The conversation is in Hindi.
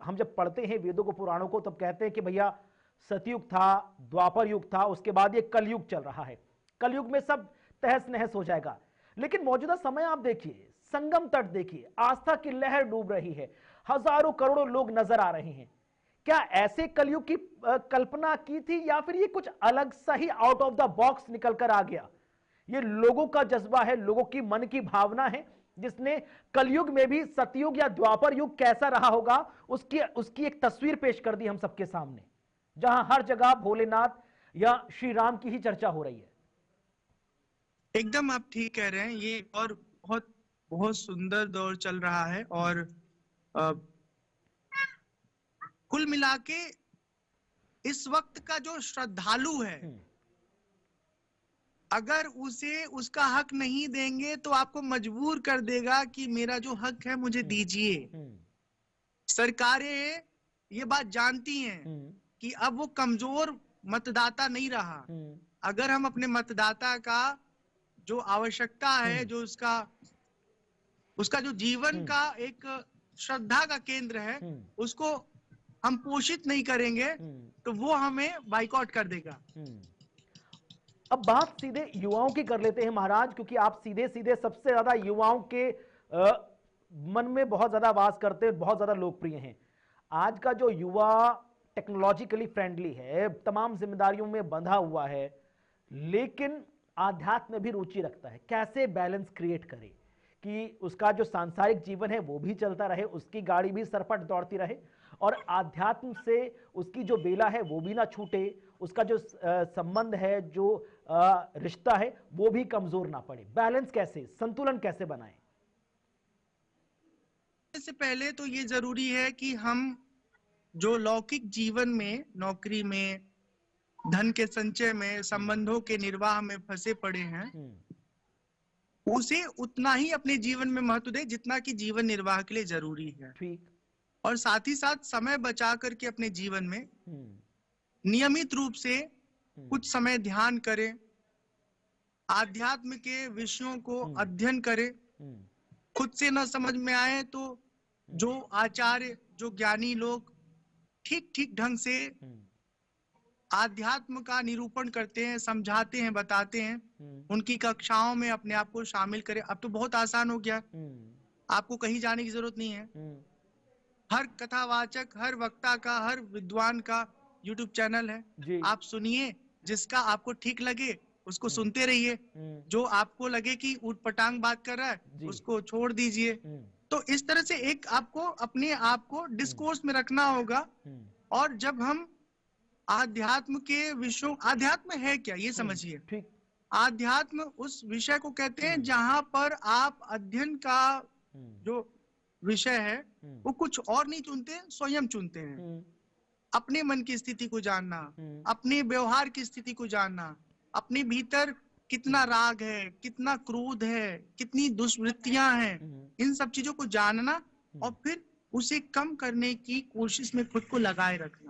हम जब पढ़ते हैं वेदों को, पुराणों को, तब कहते हैं कि भैया सतयुग था, द्वापर युग था, उसके बाद ये कलयुग चल रहा है, कलयुग में सब तहस नहस हो जाएगा। लेकिन मौजूदा समय आप देखिए, संगम तट देखिए, आस्था की लहर डूब रही है, हजारों करोड़ों लोग नजर आ रहे हैं। क्या ऐसे कलयुग की कल्पना की थी, या फिर ये कुछ अलग सा ही आउट ऑफ द बॉक्स निकल कर आ गया? ये लोगों का जज्बा है, लोगों की मन की भावना है, जिसने कलयुग में भी सतयुग या द्वापर युग कैसा रहा होगा उसकी उसकी एक तस्वीर पेश कर दी हम सबके सामने, जहां हर जगह भोलेनाथ या श्री राम की ही चर्चा हो रही है। एकदम आप ठीक कह रहे हैं। ये और बहुत बहुत सुंदर दौर चल रहा है। और अ, कुल मिला के इस वक्त का जो श्रद्धालु है, अगर उसे उसका हक नहीं देंगे तो आपको मजबूर कर देगा कि मेरा जो हक है मुझे दीजिए। सरकारें ये बात जानती हैं कि अब वो कमजोर मतदाता नहीं रहा। अगर हम अपने मतदाता का जो आवश्यकता है, जो उसका जो जीवन का एक श्रद्धा का केंद्र है, उसको हम पोषित नहीं करेंगे तो वो हमें बाइकआउट कर देगा। अब बात सीधे युवाओं की कर लेते हैं महाराज, क्योंकि आप सीधे सीधे सबसे ज्यादा युवाओं के मन में बहुत ज्यादा वास करते हैं, बहुत ज्यादा लोकप्रिय हैं। आज का जो युवा टेक्नोलॉजिकली फ्रेंडली है, तमाम जिम्मेदारियों में बंधा हुआ है, लेकिन आध्यात्म में भी रुचि रखता है। कैसे बैलेंस क्रिएट करे कि उसका जो सांसारिक जीवन है वो भी चलता रहे, उसकी गाड़ी भी सरपट दौड़ती रहे, और आध्यात्म से उसकी जो बेला है वो भी ना छूटे, उसका जो संबंध है, जो रिश्ता है, वो भी कमजोर ना पड़े। बैलेंस कैसे, संतुलन कैसे बनाएं? इससे पहले तो ये जरूरी है कि हम जो लौकिक जीवन में, नौकरी में, धन के संचय में, संबंधों के निर्वाह में फंसे पड़े हैं, उसे उतना ही अपने जीवन में महत्व दे जितना कि जीवन निर्वाह के लिए जरूरी है। ठीक। और साथ ही साथ समय बचा करके अपने जीवन में नियमित रूप से कुछ समय ध्यान करें, आध्यात्म के विषयों को अध्ययन करें। खुद से न समझ में आए तो जो आचार्य, जो ज्ञानी लोग ठीक ठीक ढंग से आध्यात्म का निरूपण करते हैं, समझाते हैं, बताते हैं, उनकी कक्षाओं में अपने आप को शामिल करें। अब तो बहुत आसान हो गया, आपको कहीं जाने की जरूरत नहीं है। हर कथावाचक, हर वक्ता का, हर विद्वान का यूट्यूब चैनल है। आप सुनिए, जिसका आपको ठीक लगे उसको सुनते रहिए, जो आपको लगे कि ऊटपटांग बात कर रहा है उसको छोड़ दीजिए। तो इस तरह से एक आपको अपने आप को डिस्कोर्स में रखना होगा। और जब हम आध्यात्म के विषयों, आध्यात्म है क्या ये समझिए। आध्यात्म उस विषय को कहते हैं जहां पर आप अध्ययन का जो विषय है वो कुछ और नहीं चुनते, स्वयं चुनते हैं। अपने मन की स्थिति को जानना, अपने व्यवहार की स्थिति को जानना, अपने भीतर कितना राग है, कितना क्रोध है, कितनी दुष्वृत्तियां हैं, इन सब चीजों को जानना और फिर उसे कम करने की कोशिश में खुद को लगाए रखना।